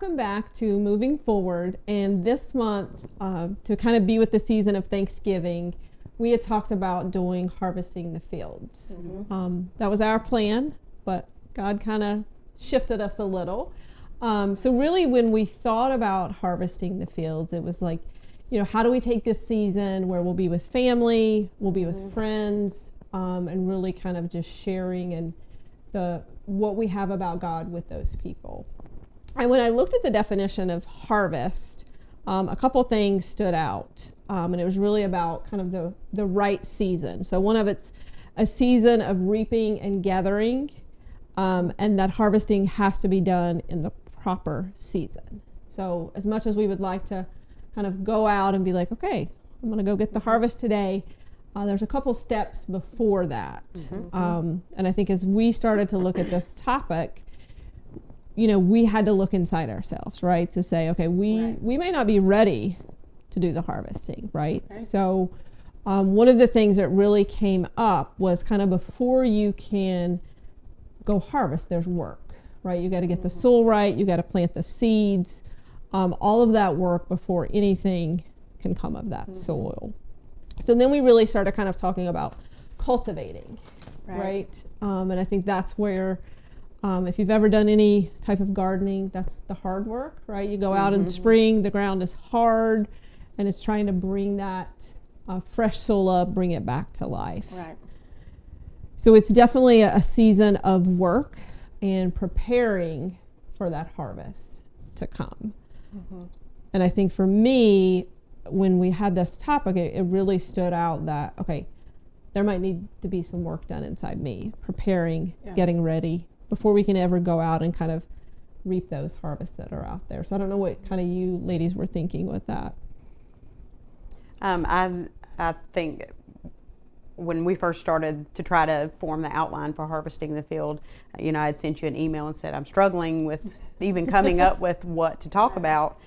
welcome back to Moving Forward. And this month, to kind of be with the season of Thanksgiving, we had talked about doing Harvesting the Fields. That was our plan, but God kind of shifted us a little. So really when we thought about harvesting the fields, it was like, how do we take this season where we'll be with family, we'll be with friends, and really kind of just sharing and what we have about God with those people. And when I looked at the definition of harvest, a couple things stood out. And it was really about kind of the right season. So one of it's a season of reaping and gathering, and that harvesting has to be done in the proper season. So as much as we would like to kind of go out and be like, okay, I'm going to go get the harvest today, there's a couple steps before that. And I think as we started to look at this topic, we had to look inside ourselves, right? To say, okay, we may not be ready to do the harvesting, right? Okay. So one of the things that really came up was kind of before you can go harvest, there's work, right? You got to get the soil right, you got to plant the seeds, all of that work before anything can come of that soil. So then we really started kind of talking about cultivating, right? And I think that's where, if you've ever done any type of gardening, that's the hard work, right? You go out in spring, the ground is hard, and it's trying to bring that fresh soil up, bring it back to life. Right. So it's definitely a season of work and preparing for that harvest to come. And I think for me, when we had this topic, it really stood out that, okay, there might need to be some work done inside me, preparing, getting ready, before we can ever go out and kind of reap those harvests that are out there. So I don't know what kind of you ladies were thinking with that. I think when we first started to try to form the outline for Harvesting the Field, I had sent you an email and said I'm struggling with even coming up with what to talk about.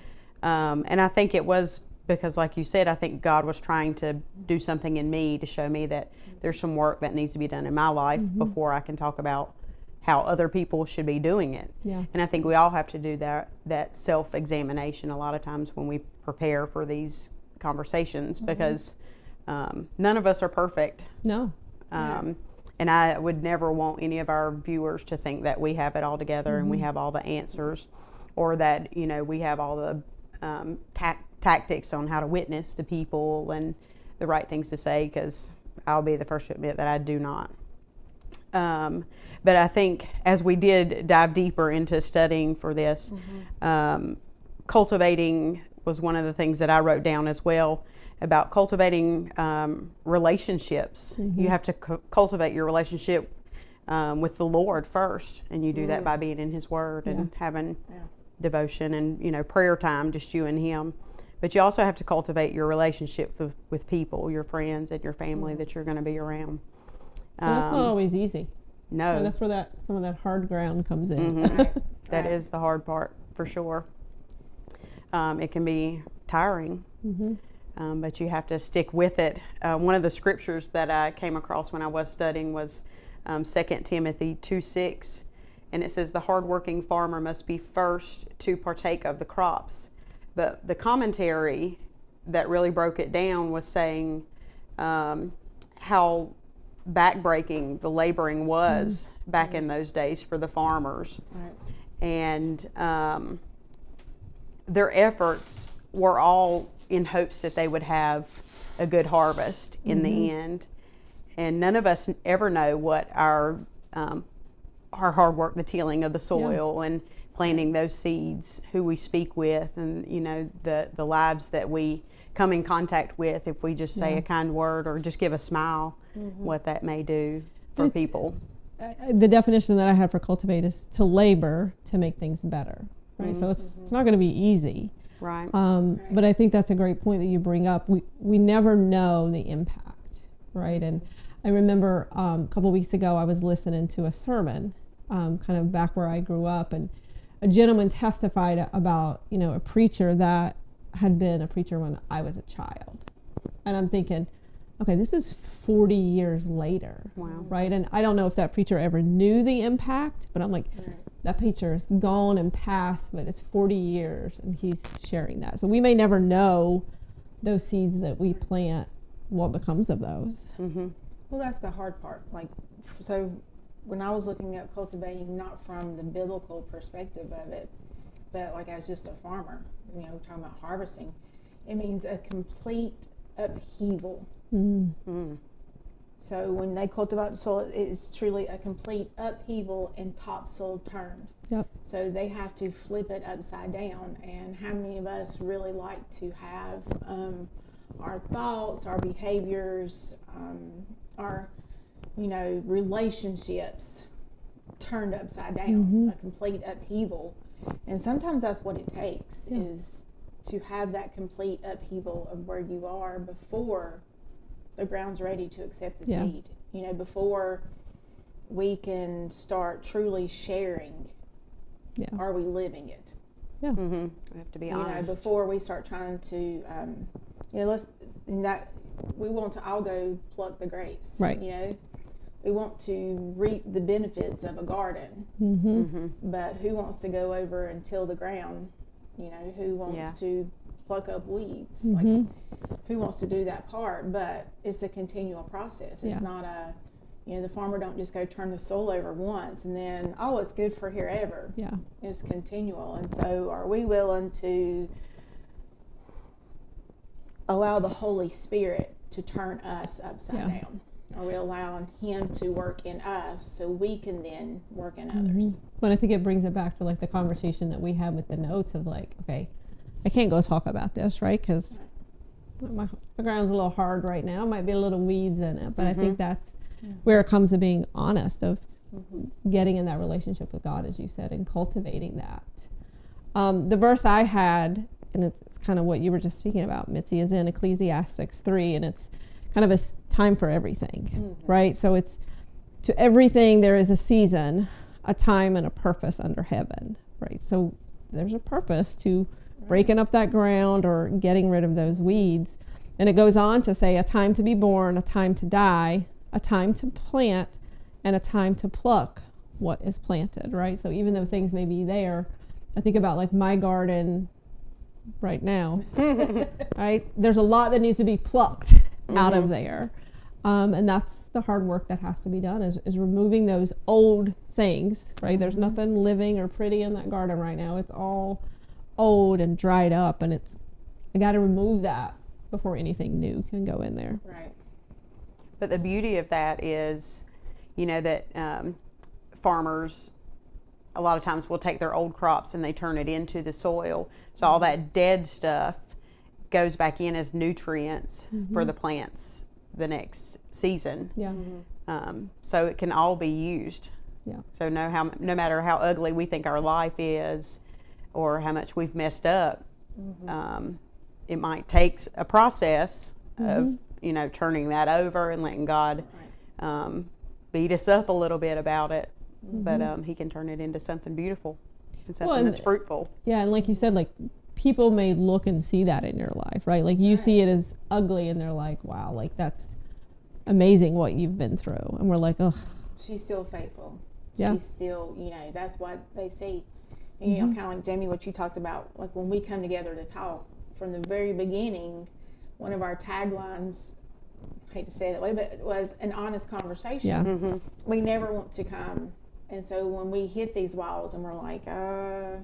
And I think it was because, like you said, I think God was trying to do something in me to show me that there's some work that needs to be done in my life before I can talk about how other people should be doing it. And I think we all have to do that self-examination a lot of times when we prepare for these conversations, because none of us are perfect. No. And I would never want any of our viewers to think that we have it all together and we have all the answers, or that we have all the tactics on how to witness to people and the right things to say, because I'll be the first to admit that I do not. But I think as we did dive deeper into studying for this, cultivating was one of the things that I wrote down as well, about cultivating relationships. You have to cultivate your relationship with the Lord first, and you do that by being in His Word and having devotion and prayer time, just you and Him. But you also have to cultivate your relationship with people, your friends and your family that you're going to be around. Well, that's not always easy. No. So that's where some of that hard ground comes in. That is the hard part, for sure. It can be tiring, but you have to stick with it. One of the scriptures that I came across when I was studying was 2 Timothy 2:6, and it says, the hardworking farmer must be first to partake of the crops. But the commentary that really broke it down was saying how backbreaking the laboring was back in those days for the farmers. And their efforts were all in hopes that they would have a good harvest in the end. And none of us ever know what our hard work, the tilling of the soil and planting those seeds, who we speak with, and the lives that we come in contact with, if we just say a kind word or just give a smile, what that may do for people. The definition that I had for cultivate is to labor to make things better, right? So it's not going to be easy, right? But I think that's a great point that you bring up. We never know the impact, right? And I remember a couple weeks ago I was listening to a sermon, kind of back where I grew up, and a gentleman testified about a preacher that had been a preacher when I was a child, and I'm thinking, okay, this is 40 years later, right? And I don't know if that preacher ever knew the impact, but I'm like, that picture is gone and past, but it's 40 years and he's sharing that. So we may never know those seeds that we plant, what becomes of those. Mm-hmm. Well, that's the hard part. Like, so when I was looking at cultivating, not from the biblical perspective of it, but like as just a farmer, talking about harvesting, it means a complete upheaval. Mm-hmm. So when they cultivate the soil, it is truly a complete upheaval and topsoil turned. Yep. So they have to flip it upside down. And how many of us really like to have our thoughts, our behaviors, our relationships turned upside down, a complete upheaval. And sometimes that's what it takes, is to have that complete upheaval of where you are before the ground's ready to accept the seed. Before we can start truly sharing. Are we living it? Yeah. Mm-hmm. We have to be honest. Before we start trying to, we want to all go pluck the grapes. Right. We want to reap the benefits of a garden. Mm-hmm. Mm-hmm. But who wants to go over and till the ground? Who wants to pluck up weeds? Mm-hmm. Like, who wants to do that part? But it's a continual process. It's not the farmer don't just go turn the soil over once and then, it's good for herever. Yeah. It's continual. And so are we willing to allow the Holy Spirit to turn us upside down? Are we allowing Him to work in us so we can then work in others? But I think it brings it back to like the conversation that we had with the notes of like, okay, I can't go talk about this, right? Because my ground's a little hard right now. Might be a little weeds in it, but I think that's where it comes to being honest, of getting in that relationship with God, as you said, and cultivating that. The verse I had, and it's kind of what you were just speaking about, Mitzi, is in Ecclesiastes 3, and it's kind of a time for everything, right? So it's, to everything there is a season, a time, and a purpose under heaven, right? So there's a purpose to breaking up that ground or getting rid of those weeds. And it goes on to say a time to be born, a time to die, a time to plant, and a time to pluck what is planted, right? So even though things may be there, I think about like my garden right now, right? There's a lot that needs to be plucked out of there. And that's the hard work that has to be done, is removing those old things, right? There's nothing living or pretty in that garden right now. It's all old and dried up, and I got to remove that before anything new can go in there. Right. But the beauty of that is, that farmers a lot of times will take their old crops and they turn it into the soil. So all that dead stuff goes back in as nutrients for the plants the next season. Yeah. So it can all be used. Yeah. So no matter how ugly we think our life is, or how much we've messed up, it might take a process of turning that over and letting God beat us up a little bit about it. But He can turn it into something beautiful and something that's fruitful. Yeah, and like you said, like people may look and see that in your life, right? Like you see it as ugly, and they're like, "Wow, like that's amazing what you've been through," and we're like, "Oh, she's still faithful. Yeah. She's still, that's what they see." And, kind of like Jamie, what you talked about, like when we come together to talk, from the very beginning, one of our taglines, I hate to say it that way, but it was an honest conversation. yeah, We never want to come. And so when we hit these walls and we're like, I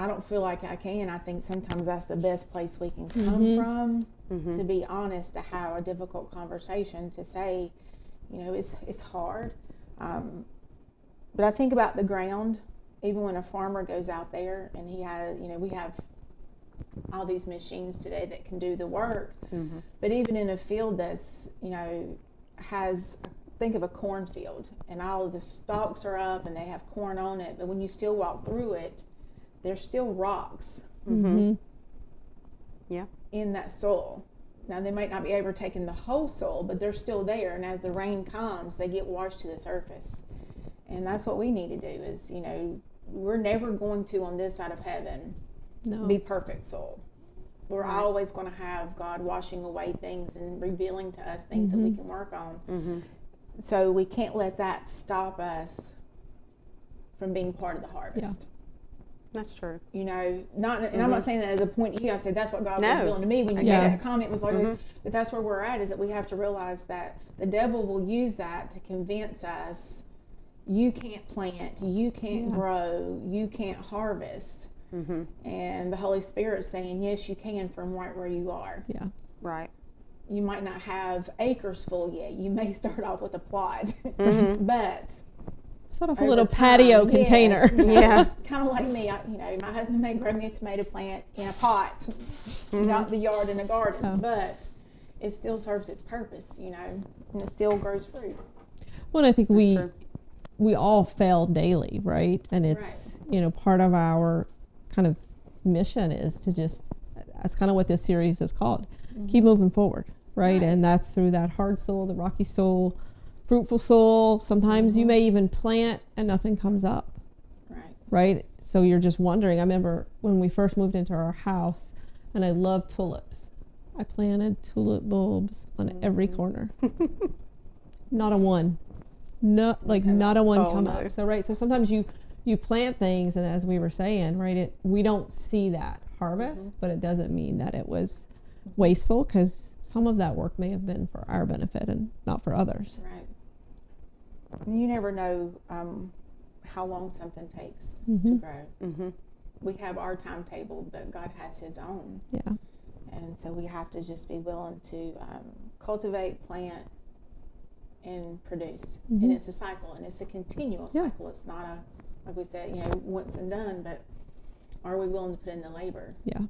don't feel like I can, I think sometimes that's the best place we can come from, to be honest, to have a difficult conversation, to say, it's hard. But I think about the ground, even when a farmer goes out there and he has, we have all these machines today that can do the work. But even in a field that's, think of a cornfield, and all of the stalks are up and they have corn on it, but when you still walk through it, there's still rocks Yeah. in that soil. Now they might not be overtaking the whole soil, but they're still there, and as the rain comes, they get washed to the surface. And that's what we need to do is, we're never going to, on this side of heaven, be perfect soul. We're always going to have God washing away things and revealing to us things that we can work on. So we can't let that stop us from being part of the harvest. That's true. You know, not, and I'm not saying that as a point to you. I say that's what God was revealing to me when you Yeah. made that comment. Was like, but that's where we're at. Is that we have to realize that the devil will use that to convince us you can't plant, you can't grow, you can't harvest. And the Holy Spirit's saying, yes, you can from right where you are. Yeah. Right. You might not have acres full yet. You may start off with a plot, but Sort of a over little time, patio yes, container. you know, Yeah. kind of like me. My husband may grow me a tomato plant in a pot, out in the yard in a garden, but it still serves its purpose, you know, and it still grows fruit. Well, and I think true. we all fail daily, right? And it's, you know, part of our kind of mission is to just, that's kind of what this series is called, keep moving forward, right? And that's through that hard soil, the rocky soil, fruitful soil. Sometimes you may even plant and nothing comes up, right? So you're just wondering. I remember when we first moved into our house, and I love tulips. I planted tulip bulbs on every corner. Not a one. Not a one come up. So so sometimes you plant things, and as we were saying, right, we don't see that harvest, but it doesn't mean that it was wasteful, because some of that work may have been for our benefit and not for others. Right. You never know how long something takes to grow. We have our timetable, but God has His own. Yeah. And so we have to just be willing to cultivate, plant, and produce. And it's a cycle, and it's a continual cycle. It's not a, like we said, you know, once and done, but are we willing to put in the labor? Yeah.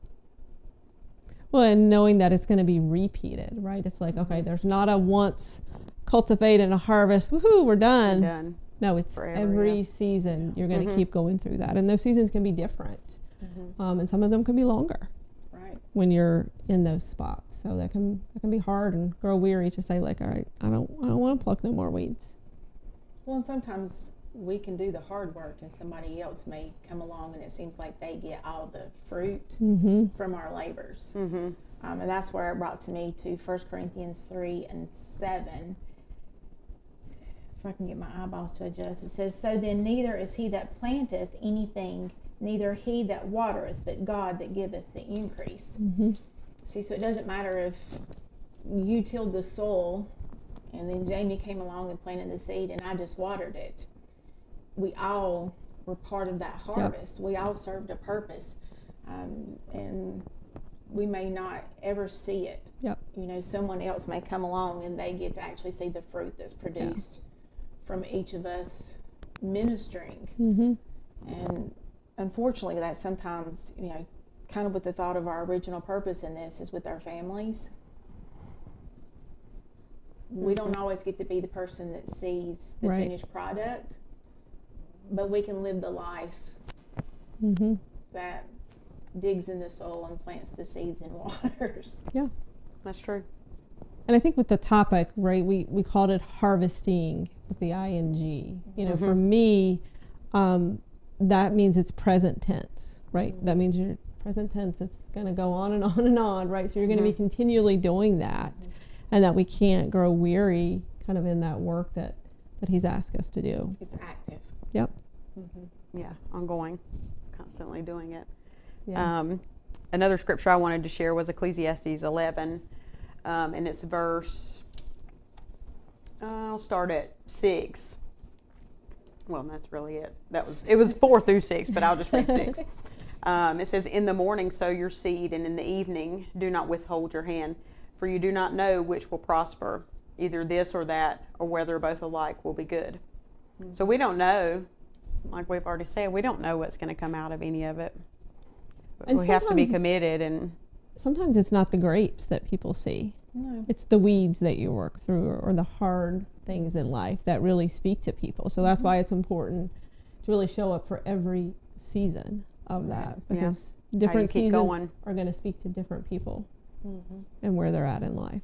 Well, and knowing that it's going to be repeated, right? It's like, okay, there's not a once cultivate and a harvest, woohoo, we're done. Done. No, it's Forever, every season you're going to keep going through that. And those seasons can be different. And some of them can be longer. Right. When you're in those spots. So that can be hard and grow weary to say, like, all right, I don't want to pluck no more weeds. Well, and sometimes we can do the hard work, and somebody else may come along, and it seems like they get all the fruit from our labors. And that's where it brought to me to 1 Corinthians 3:7. If I can get my eyeballs to adjust, it says, so then neither is he that planteth anything, neither he that watereth, but God that giveth the increase. See, so it doesn't matter if you tilled the soil and then Jamie came along and planted the seed and I just watered it. We all were part of that harvest. We all served a purpose. And we may not ever see it. You know, someone else may come along and they get to actually see the fruit that's produced from each of us ministering. And unfortunately, that sometimes, you know, kind of with the thought of our original purpose in this is with our families. We don't always get to be the person that sees the finished product, but we can live the life that digs in the soil and plants the seeds and waters. Yeah, that's true. And I think with the topic, right, we called it harvesting with the ing. You know, for me, that means it's present tense, right? That means you're present tense. It's going to go on and on and on, right? So you're going to be continually doing that, and that we can't grow weary kind of in that work that He's asked us to do. It's active. Yep. Yeah, ongoing, constantly doing it. Yeah. Another scripture I wanted to share was Ecclesiastes 11, and it's verse, I'll start at 6. Well, that's really it. It was 4 through 6, but I'll just read 6. It says, in the morning sow your seed, and in the evening do not withhold your hand, for you do not know which will prosper, either this or that, or whether both alike will be good. So we don't know, like we've already said, we don't know what's going to come out of any of it. But And we have to be sometimes- committed. And Sometimes it's not the grapes that people see. No. It's the weeds that you work through, or the hard things in life that really speak to people. So that's why it's important to really show up for every season of that, because different keep seasons going. are going to speak to different people and where they're at in life.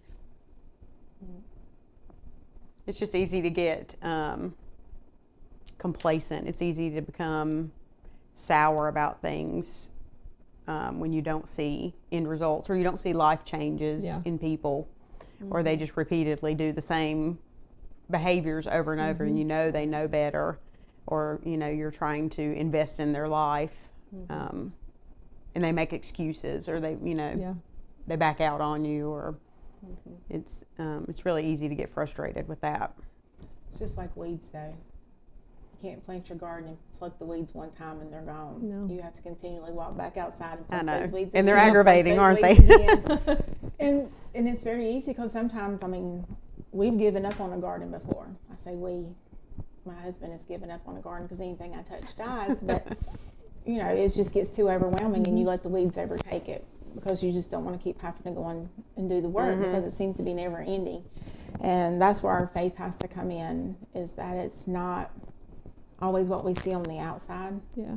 it's just easy to get complacent. It's easy to become sour about things when you don't see end results, or you don't see life changes in people, or they just repeatedly do the same behaviors over and over, and you know they know better, or you're trying to invest in their life, and they make excuses, or they they back out on you, or it's really easy to get frustrated with that. It's just like weeds, though. You can't plant your garden and pluck the weeds one time and they're gone. No. You have to continually walk back outside and pluck I know. those weeds. And they're again, aggravating, aren't they? and it's very easy because sometimes, we've given up on a garden before. I say we. My husband has given up on a garden because anything I touch dies. But, it just gets too overwhelming and you let the weeds overtake it because you just don't want to keep having to go on and do the work because it seems to be never ending. And that's where our faith has to come in, is that it's not always what we see on the outside. Yeah.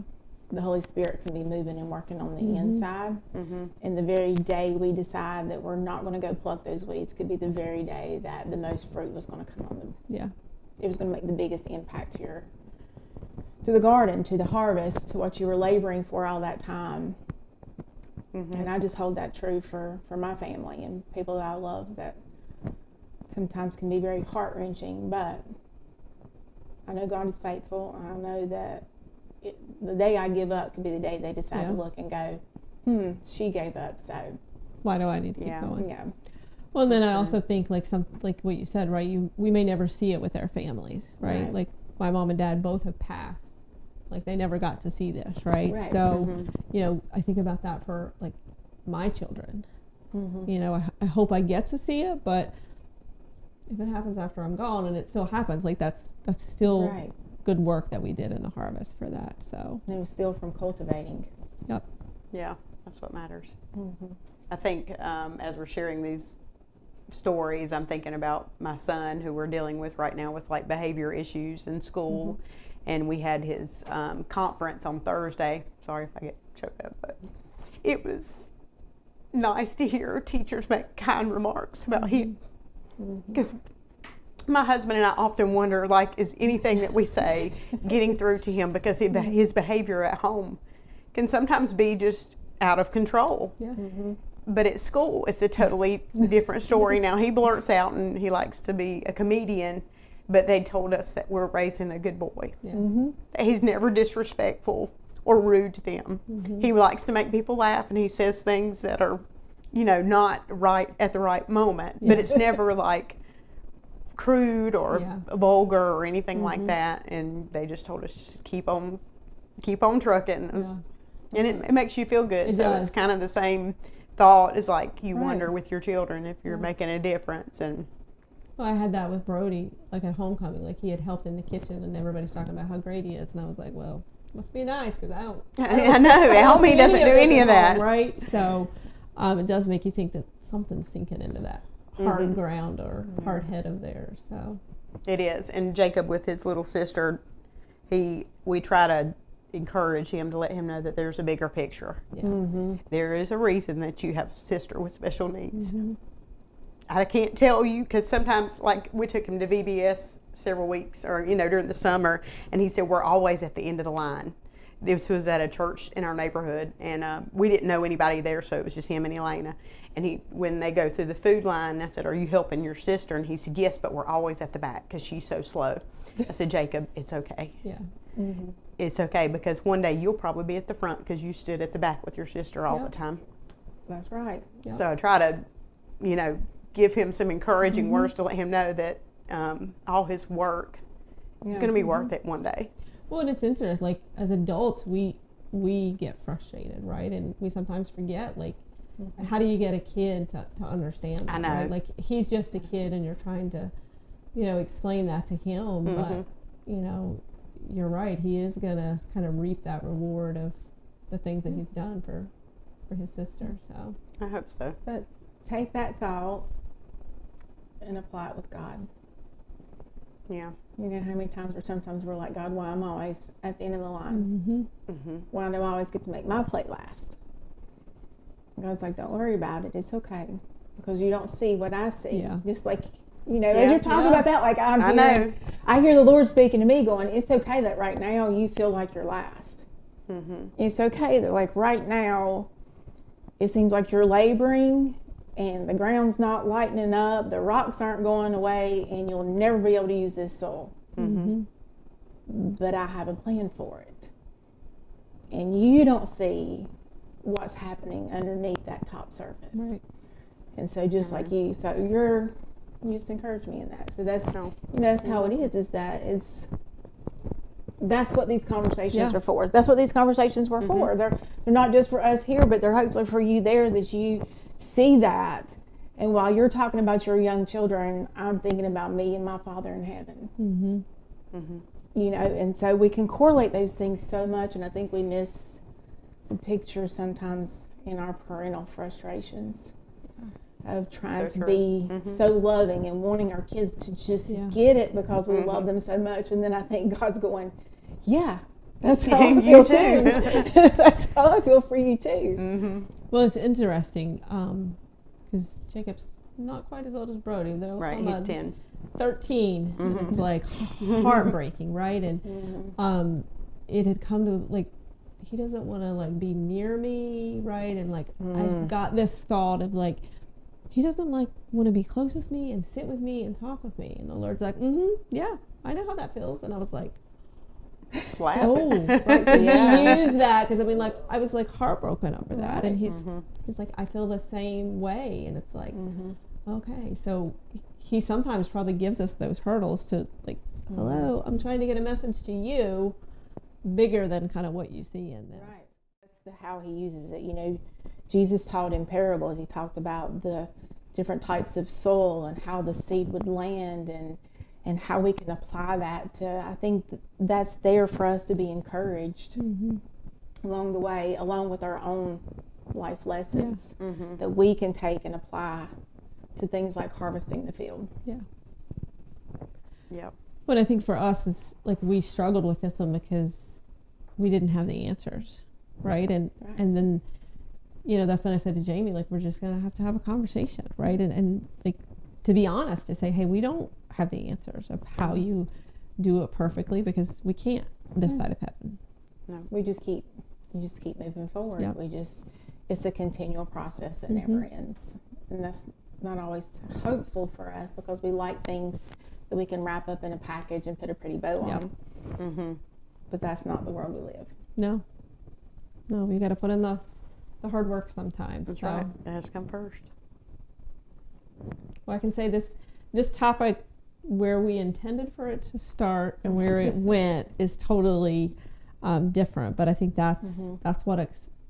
The Holy Spirit can be moving and working on the inside. And the very day we decide that we're not going to go pluck those weeds could be the very day that the most fruit was going to come on them. Yeah. It was going to make the biggest impact to the garden, to the harvest, to what you were laboring for all that time. And I just hold that true for my family and people that I love, that sometimes can be very heart-wrenching, but I know God is faithful. I know that the day I give up could be the day they decide to look and go, she gave up, so why do I need to keep going? Yeah. Well, and then I also think like what you said, right? We may never see it with our families, right? Like my mom and dad both have passed. Like they never got to see this, right? So, I think about that for like my children. I hope I get to see it, but if it happens after I'm gone and it still happens, like that's still good work that we did in the harvest for that. So and it was still from cultivating. Yep. Yeah, that's what matters. I think as we're sharing these stories, I'm thinking about my son, who we're dealing with right now with like behavior issues in school. And we had his conference on Thursday. Sorry if I get choked up, but it was nice to hear teachers make kind remarks about him. Because my husband and I often wonder, like, is anything that we say getting through to him? Because his behavior at home can sometimes be just out of control. Yeah. But at school, it's a totally different story. Now, he blurts out and he likes to be a comedian, but they told us that we're raising a good boy. Yeah. He's never disrespectful or rude to them. He likes to make people laugh, and he says things that are, not right at the right moment. But it's never like crude or vulgar or anything like that. And they just told us just keep on trucking. And it makes you feel good. It's kind of the same thought as like you wonder with your children if you're making a difference. And well, I had that with Brody, like at homecoming, like he had helped in the kitchen and everybody's talking about how great he is, and I was like, well, must be nice because I don't I know at home he doesn't do any of that, right? So it does make you think that something's sinking into that hard ground or hard head of theirs. So it is. And Jacob, with his little sister, we try to encourage him to let him know that there's a bigger picture. There is a reason that you have a sister with special needs. I can't tell you, because sometimes, like, we took him to VBS several weeks or during the summer, and he said we're always at the end of the line. This was at a church in our neighborhood, and we didn't know anybody there, so it was just him and Elena. And when they go through the food line, I said, are you helping your sister? And he said, yes, but we're always at the back because she's so slow. I said, Jacob, it's okay. It's okay, because one day you'll probably be at the front because you stood at the back with your sister all the time. That's right. So I try to, give him some encouraging words to let him know that all his work is going to be worth it one day. Well, and it's interesting, like as adults, we get frustrated, right? And we sometimes forget, like, how do you get a kid to understand that? I know. Right? Like, he's just a kid and you're trying to, explain that to him. But, you're right. He is going to kind of reap that reward of the things that he's done for his sister. So I hope so. But take that thought and apply it with God. Yeah. You know how many times sometimes we're like, God, why am I always at the end of the line? Why do I always get to make my plate last? God's like, don't worry about it. It's okay. Because you don't see what I see. Just like, as you're talking about that, like I hear the Lord speaking to me going, it's okay that right now you feel like you're last. It's okay that like right now it seems like you're laboring and the ground's not lightening up, the rocks aren't going away, and you'll never be able to use this soil. but I have a plan for it. And you don't see what's happening underneath that top surface. Right. And so just like you, so you just encourage me in that. So that's how it is that's what these conversations are for. That's what these conversations were for. They're not just for us here, but they're hopefully for you there, that you see that. And while you're talking about your young children, I'm thinking about me and my Father in heaven. You know, and so we can correlate those things so much, and I think we miss the picture sometimes in our parental frustrations of trying to be so loving and wanting our kids to just get it because we love them so much. And then I think God's going, yeah, that's how I feel too. That's how I feel for you too. Well, it's interesting because Jacob's not quite as old as Brody. Right, he's 10. 13. And it's like heartbreaking, right? And it had come to like, he doesn't want to like be near me, right? And like I've got this thought of like, he doesn't like want to be close with me and sit with me and talk with me. And the Lord's like, yeah, I know how that feels. And I was like, slap. Oh, right. So he used that because I mean, like I was like heartbroken over that, and he's like, I feel the same way, and it's like, okay, so he sometimes probably gives us those hurdles to like, hello, I'm trying to get a message to you, bigger than kind of what you see in this. Right. That's how he uses it. You know, Jesus taught in parables. He talked about the different types of soil and how the seed would land, and how we can apply that to, I think that's there for us to be encouraged along the way, along with our own life lessons that we can take and apply to things like harvesting the field. But I think for us is like we struggled with this one because we didn't have the answers, right? And then, you know, that's when I said to Jamie, like, we're just gonna have to have a conversation, right? And like, to be honest, to say, hey, we don't have the answers of how you do it perfectly, because we can't this side of heaven. No, you just keep moving forward. It's a continual process that never ends, and that's not always hopeful for us because we like things that we can wrap up in a package and put a pretty bow on. But that's not the world we live. No, we got to put in the hard work sometimes. That's right. It has to come first. Well, I can say this topic, where we intended for it to start and where it went, is totally different. But I think that's what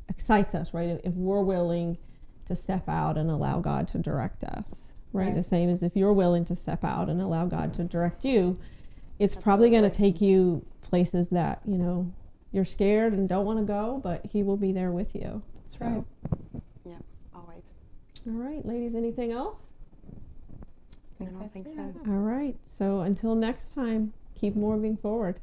excites us, right? If we're willing to step out and allow God to direct us, right? The same as if you're willing to step out and allow God to direct you, it's probably going to take you places that, you know, you're scared and don't want to go, but He will be there with you. That's right. Yeah, always. All right, ladies, anything else? I don't think so. All right. So until next time, keep moving forward.